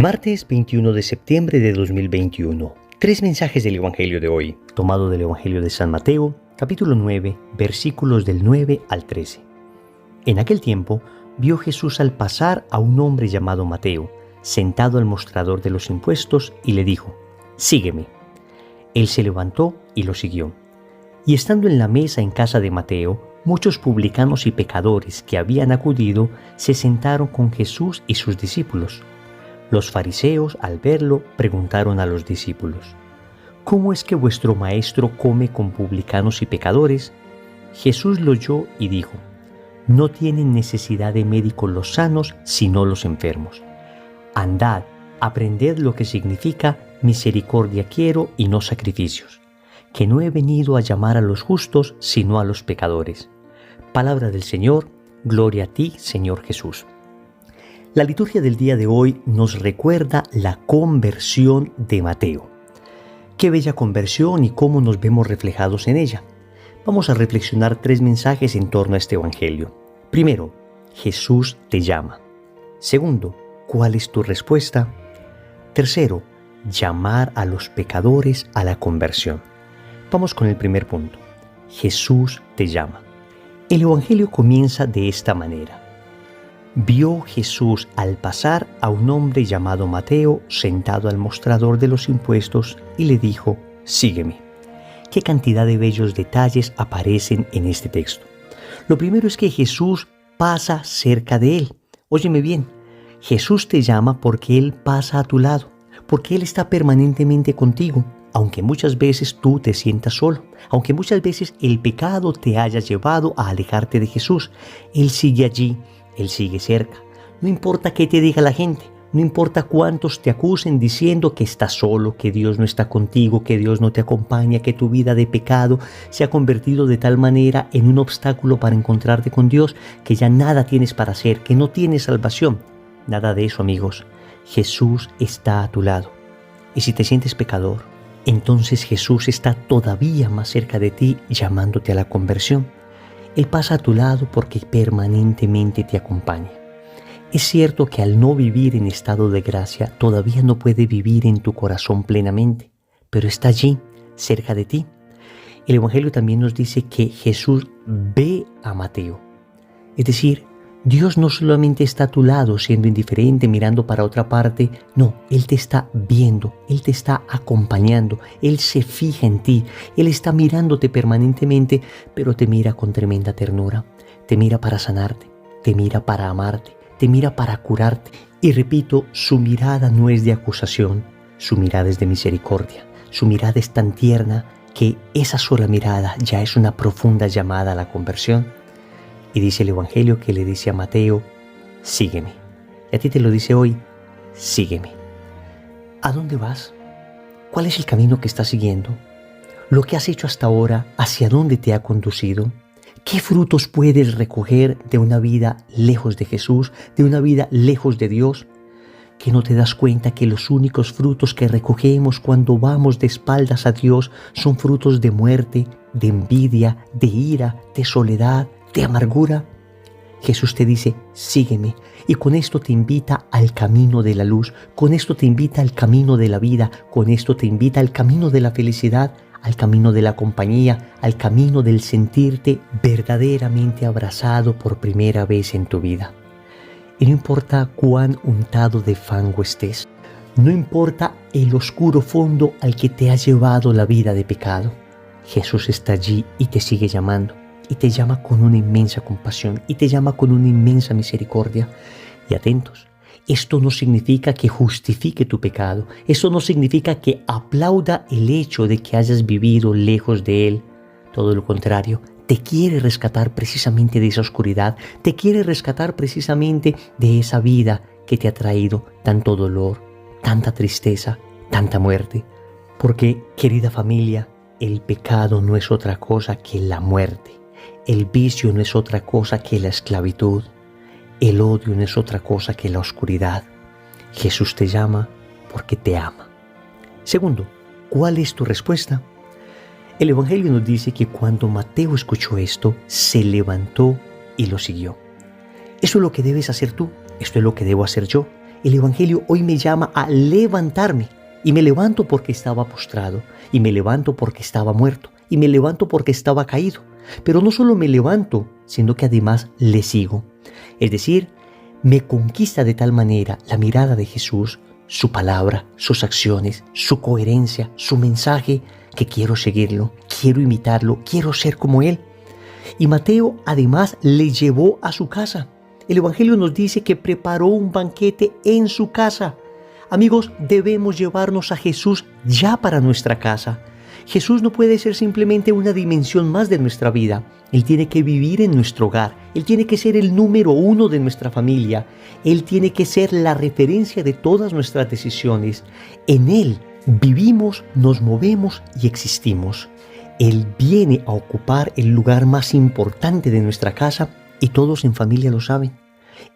Martes 21 de septiembre de 2021. Tres mensajes del Evangelio de hoy, tomado del Evangelio de San Mateo, capítulo 9, versículos del 9 al 13. En aquel tiempo, vio Jesús al pasar a un hombre llamado Mateo, sentado al mostrador de los impuestos, y le dijo: «Sígueme». Él se levantó y lo siguió. Y estando en la mesa en casa de Mateo, muchos publicanos y pecadores que habían acudido se sentaron con Jesús y sus discípulos. Los fariseos, al verlo, preguntaron a los discípulos: «¿Cómo es que vuestro maestro come con publicanos y pecadores?». Jesús lo oyó y dijo: «No tienen necesidad de médicos los sanos, sino los enfermos. Andad, aprended lo que significa misericordia quiero y no sacrificios, que no he venido a llamar a los justos, sino a los pecadores». Palabra del Señor, gloria a ti, Señor Jesús. La liturgia del día de hoy nos recuerda la conversión de Mateo. Qué bella conversión y cómo nos vemos reflejados en ella. Vamos a reflexionar tres mensajes en torno a este evangelio. Primero, Jesús te llama. Segundo, ¿cuál es tu respuesta? Tercero, llamar a los pecadores a la conversión. Vamos con el primer punto. Jesús te llama. El evangelio comienza de esta manera. Vio Jesús al pasar a un hombre llamado Mateo sentado al mostrador de los impuestos y le dijo: «Sígueme». Qué cantidad de bellos detalles aparecen en este texto. Lo primero es que Jesús pasa cerca de él. Óyeme bien, Jesús te llama porque Él pasa a tu lado, porque Él está permanentemente contigo, aunque muchas veces tú te sientas solo, aunque muchas veces el pecado te haya llevado a alejarte de Jesús. Él sigue allí. Él sigue cerca. No importa qué te diga la gente, no importa cuántos te acusen diciendo que estás solo, que Dios no está contigo, que Dios no te acompaña, que tu vida de pecado se ha convertido de tal manera en un obstáculo para encontrarte con Dios, que ya nada tienes para hacer, que no tienes salvación. Nada de eso, amigos. Jesús está a tu lado. Y si te sientes pecador, entonces Jesús está todavía más cerca de ti, llamándote a la conversión. Él pasa a tu lado porque permanentemente te acompaña. Es cierto que al no vivir en estado de gracia, todavía no puede vivir en tu corazón plenamente, pero está allí, cerca de ti. El Evangelio también nos dice que Jesús ve a Mateo. Es decir, Dios no solamente está a tu lado siendo indiferente, mirando para otra parte. No, Él te está viendo, Él te está acompañando, Él se fija en ti, Él está mirándote permanentemente, pero te mira con tremenda ternura, te mira para sanarte, te mira para amarte, te mira para curarte. Y repito, su mirada no es de acusación, su mirada es de misericordia, su mirada es tan tierna que esa sola mirada ya es una profunda llamada a la conversión. Y dice el Evangelio que le dice a Mateo: «Sígueme». Y a ti te lo dice hoy: «Sígueme». ¿A dónde vas? ¿Cuál es el camino que estás siguiendo? ¿Lo que has hecho hasta ahora, hacia dónde te ha conducido? ¿Qué frutos puedes recoger de una vida lejos de Jesús, de una vida lejos de Dios? ¿Que no te das cuenta que los únicos frutos que recogemos cuando vamos de espaldas a Dios son frutos de muerte, de envidia, de ira, de soledad, de amargura? Jesús te dice: «Sígueme», y con esto te invita al camino de la luz, con esto te invita al camino de la vida, con esto te invita al camino de la felicidad, al camino de la compañía, al camino del sentirte verdaderamente abrazado por primera vez en tu vida. Y no importa cuán untado de fango estés, no importa el oscuro fondo al que te ha llevado la vida de pecado, Jesús está allí y te sigue llamando. Y te llama con una inmensa compasión, y te llama con una inmensa misericordia. Y atentos, esto no significa que justifique tu pecado, esto no significa que aplauda el hecho de que hayas vivido lejos de Él. Todo lo contrario, te quiere rescatar precisamente de esa oscuridad, te quiere rescatar precisamente de esa vida que te ha traído tanto dolor, tanta tristeza, tanta muerte. Porque, querida familia, el pecado no es otra cosa que la muerte. El vicio no es otra cosa que la esclavitud. El odio no es otra cosa que la oscuridad. Jesús te llama porque te ama. Segundo, ¿cuál es tu respuesta? El Evangelio nos dice que cuando Mateo escuchó esto, se levantó y lo siguió. Eso es lo que debes hacer tú, esto es lo que debo hacer yo. El Evangelio hoy me llama a levantarme. Y me levanto porque estaba postrado, y me levanto porque estaba muerto, y me levanto porque estaba caído. Pero no solo me levanto, sino que además le sigo. Es decir, me conquista de tal manera la mirada de Jesús, su palabra, sus acciones, su coherencia, su mensaje, que quiero seguirlo, quiero imitarlo, quiero ser como Él. Y Mateo además le llevó a su casa. El Evangelio nos dice que preparó un banquete en su casa. Amigos, debemos llevarnos a Jesús ya para nuestra casa. Jesús no puede ser simplemente una dimensión más de nuestra vida. Él tiene que vivir en nuestro hogar. Él tiene que ser el número uno de nuestra familia. Él tiene que ser la referencia de todas nuestras decisiones. En Él vivimos, nos movemos y existimos. Él viene a ocupar el lugar más importante de nuestra casa y todos en familia lo saben.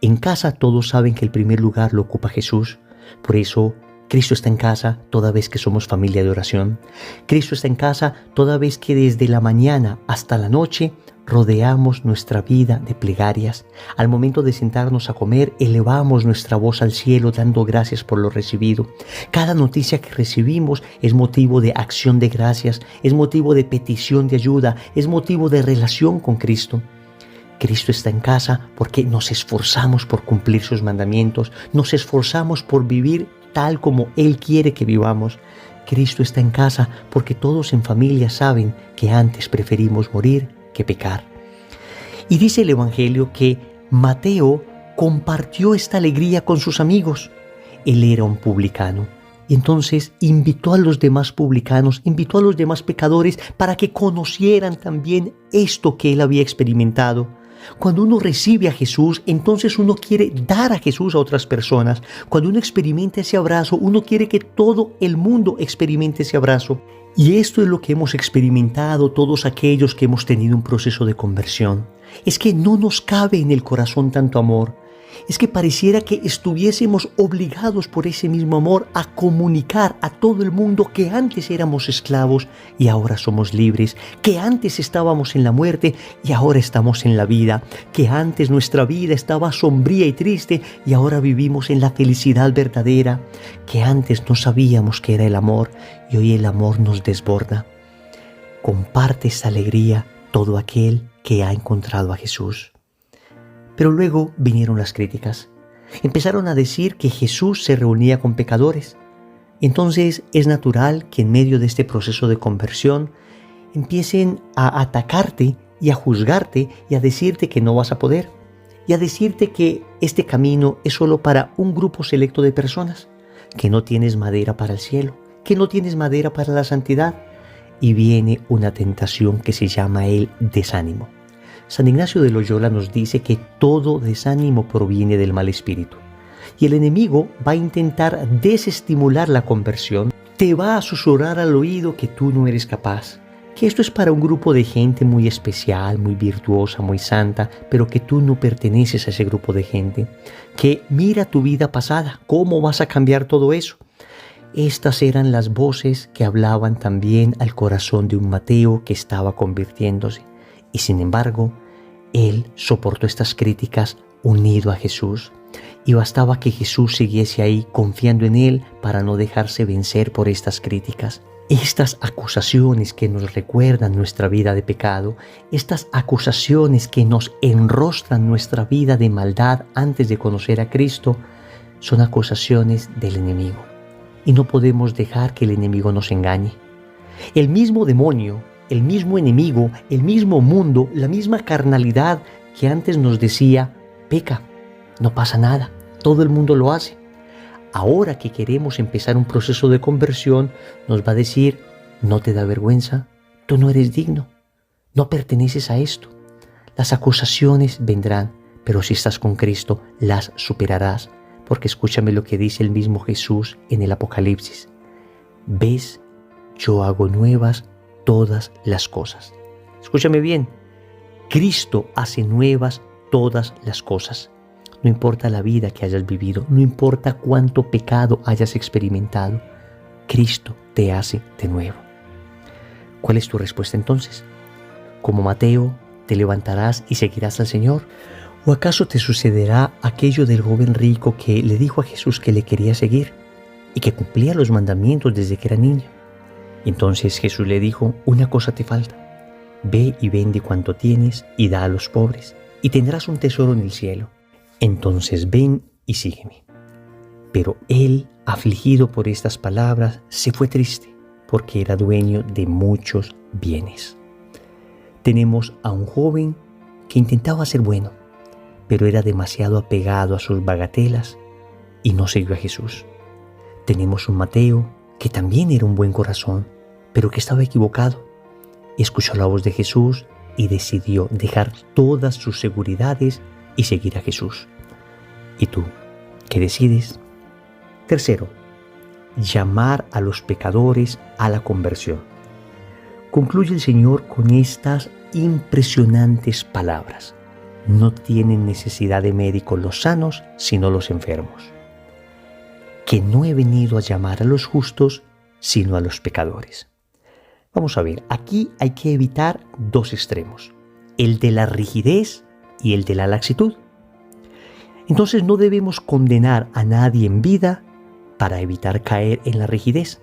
En casa todos saben que el primer lugar lo ocupa Jesús. Por eso, Cristo está en casa toda vez que somos familia de oración. Cristo está en casa toda vez que desde la mañana hasta la noche rodeamos nuestra vida de plegarias. Al momento de sentarnos a comer, elevamos nuestra voz al cielo dando gracias por lo recibido. Cada noticia que recibimos es motivo de acción de gracias, es motivo de petición de ayuda, es motivo de relación con Cristo. Cristo está en casa porque nos esforzamos por cumplir sus mandamientos, nos esforzamos por vivir tal como Él quiere que vivamos. Cristo está en casa porque todos en familia saben que antes preferimos morir que pecar. Y dice el Evangelio que Mateo compartió esta alegría con sus amigos. Él era un publicano. Y entonces invitó a los demás publicanos, invitó a los demás pecadores para que conocieran también esto que él había experimentado. Cuando uno recibe a Jesús, entonces uno quiere dar a Jesús a otras personas. Cuando uno experimenta ese abrazo, uno quiere que todo el mundo experimente ese abrazo. Y esto es lo que hemos experimentado todos aquellos que hemos tenido un proceso de conversión. Es que no nos cabe en el corazón tanto amor. Es que pareciera que estuviésemos obligados por ese mismo amor a comunicar a todo el mundo que antes éramos esclavos y ahora somos libres, que antes estábamos en la muerte y ahora estamos en la vida, que antes nuestra vida estaba sombría y triste y ahora vivimos en la felicidad verdadera, que antes no sabíamos qué era el amor y hoy el amor nos desborda. Comparte esa alegría todo aquel que ha encontrado a Jesús. Pero luego vinieron las críticas. Empezaron a decir que Jesús se reunía con pecadores. Entonces es natural que en medio de este proceso de conversión empiecen a atacarte y a juzgarte y a decirte que no vas a poder. Y a decirte que este camino es solo para un grupo selecto de personas, que no tienes madera para el cielo, que no tienes madera para la santidad. Y viene una tentación que se llama el desánimo. San Ignacio de Loyola nos dice que todo desánimo proviene del mal espíritu. Y el enemigo va a intentar desestimular la conversión, te va a susurrar al oído que tú no eres capaz, que esto es para un grupo de gente muy especial, muy virtuosa, muy santa, pero que tú no perteneces a ese grupo de gente, que mira tu vida pasada, ¿cómo vas a cambiar todo eso? Estas eran las voces que hablaban también al corazón de un Mateo que estaba convirtiéndose. Y sin embargo, él soportó estas críticas unido a Jesús. Y bastaba que Jesús siguiese ahí confiando en Él para no dejarse vencer por estas críticas. Estas acusaciones que nos recuerdan nuestra vida de pecado, estas acusaciones que nos enrostran nuestra vida de maldad antes de conocer a Cristo, son acusaciones del enemigo. Y no podemos dejar que el enemigo nos engañe. El mismo demonio, el mismo enemigo, el mismo mundo, la misma carnalidad que antes nos decía, peca, no pasa nada, todo el mundo lo hace. Ahora que queremos empezar un proceso de conversión, nos va a decir, no te da vergüenza, tú no eres digno, no perteneces a esto. Las acusaciones vendrán, pero si estás con Cristo, las superarás. Porque escúchame lo que dice el mismo Jesús en el Apocalipsis. ¿Ves? Yo hago nuevas todas las cosas. Escúchame bien. Cristo hace nuevas todas las cosas. No importa la vida que hayas vivido, no importa cuánto pecado hayas experimentado, Cristo te hace de nuevo. ¿Cuál es tu respuesta entonces? Como Mateo, ¿te levantarás y seguirás al Señor? ¿O acaso te sucederá aquello del joven rico que le dijo a Jesús que le quería seguir y que cumplía los mandamientos desde que era niño? Entonces Jesús le dijo, una cosa te falta. Ve y vende cuanto tienes y da a los pobres, y tendrás un tesoro en el cielo. Entonces ven y sígueme. Pero él, afligido por estas palabras, se fue triste, porque era dueño de muchos bienes. Tenemos a un joven que intentaba ser bueno, pero era demasiado apegado a sus bagatelas y no siguió a Jesús. Tenemos un Mateo que también era un buen corazón, pero que estaba equivocado. Escuchó la voz de Jesús y decidió dejar todas sus seguridades y seguir a Jesús. ¿Y tú, qué decides? Tercero, llamar a los pecadores a la conversión. Concluye el Señor con estas impresionantes palabras. No tienen necesidad de médicos los sanos, sino los enfermos. Que no he venido a llamar a los justos, sino a los pecadores. Vamos a ver, aquí hay que evitar dos extremos, el de la rigidez y el de la laxitud. Entonces no debemos condenar a nadie en vida para evitar caer en la rigidez.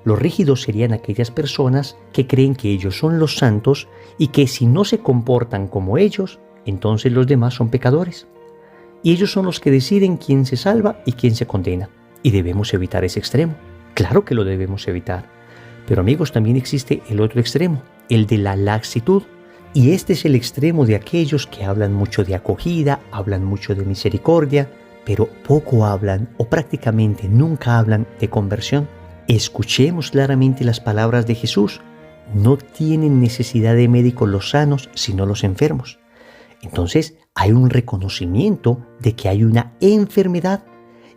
Los rígidos serían aquellas personas que creen que ellos son los santos y que si no se comportan como ellos, entonces los demás son pecadores. Y ellos son los que deciden quién se salva y quién se condena. Y debemos evitar ese extremo. Claro que lo debemos evitar. Pero amigos, también existe el otro extremo, el de la laxitud. Y este es el extremo de aquellos que hablan mucho de acogida, hablan mucho de misericordia, pero poco hablan o prácticamente nunca hablan de conversión. Escuchemos claramente las palabras de Jesús. No tienen necesidad de médicos los sanos, sino los enfermos. Entonces hay un reconocimiento de que hay una enfermedad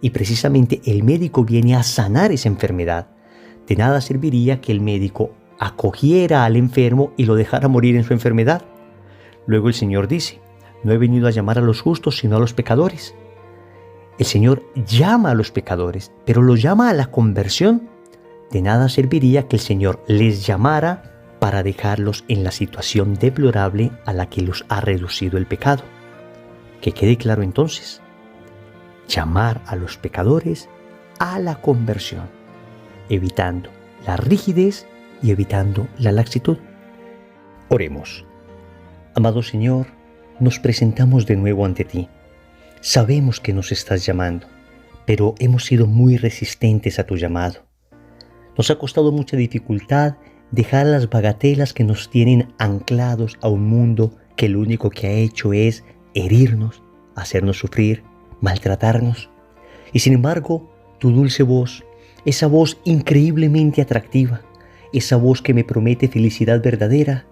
y precisamente el médico viene a sanar esa enfermedad. De nada serviría que el médico acogiera al enfermo y lo dejara morir en su enfermedad. Luego el Señor dice, no he venido a llamar a los justos sino a los pecadores. El Señor llama a los pecadores, pero los llama a la conversión. De nada serviría que el Señor les llamara para dejarlos en la situación deplorable a la que los ha reducido el pecado. Que quede claro entonces, llamar a los pecadores a la conversión, evitando la rigidez y evitando la laxitud. Oremos. Amado Señor, nos presentamos de nuevo ante ti. Sabemos que nos estás llamando, pero hemos sido muy resistentes a tu llamado. Nos ha costado mucha dificultad dejar las bagatelas que nos tienen anclados a un mundo que lo único que ha hecho es herirnos, hacernos sufrir, maltratarnos. Y sin embargo, tu dulce voz, esa voz increíblemente atractiva, esa voz que me promete felicidad verdadera,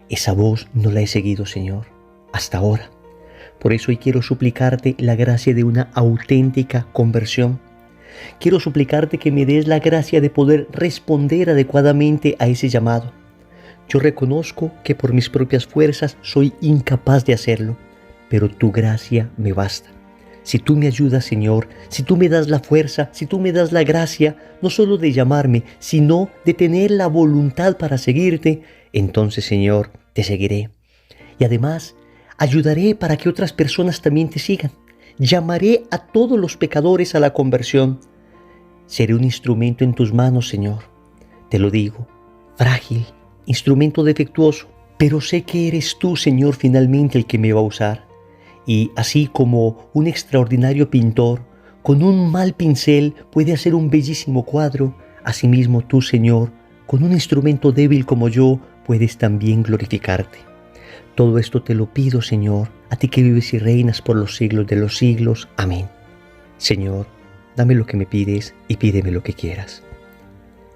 esa voz no la he seguido, Señor, hasta ahora. Por eso hoy quiero suplicarte la gracia de una auténtica conversión. Quiero suplicarte que me des la gracia de poder responder adecuadamente a ese llamado. Yo reconozco que por mis propias fuerzas soy incapaz de hacerlo, pero tu gracia me basta. Si tú me ayudas, Señor, si tú me das la fuerza, si tú me das la gracia, no solo de llamarme, sino de tener la voluntad para seguirte, entonces, Señor, te seguiré. Y además, ayudaré para que otras personas también te sigan. Llamaré a todos los pecadores a la conversión. Seré un instrumento en tus manos, Señor. Te lo digo, frágil, instrumento defectuoso, pero sé que eres tú, Señor, finalmente el que me va a usar. Y así como un extraordinario pintor, con un mal pincel puede hacer un bellísimo cuadro, asimismo tú, Señor, con un instrumento débil como yo, puedes también glorificarte. Todo esto te lo pido, Señor, a ti que vives y reinas por los siglos de los siglos. Amén. Señor, dame lo que me pides y pídeme lo que quieras.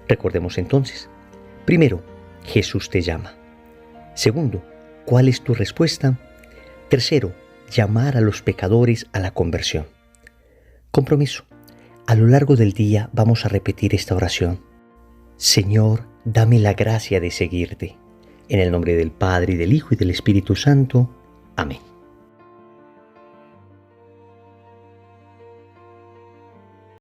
Recordemos entonces. Primero, Jesús te llama. Segundo, ¿cuál es tu respuesta? Tercero, llamar a los pecadores a la conversión. Compromiso. A lo largo del día vamos a repetir esta oración. Señor, dame la gracia de seguirte. En el nombre del Padre, y del Hijo, y del Espíritu Santo. Amén.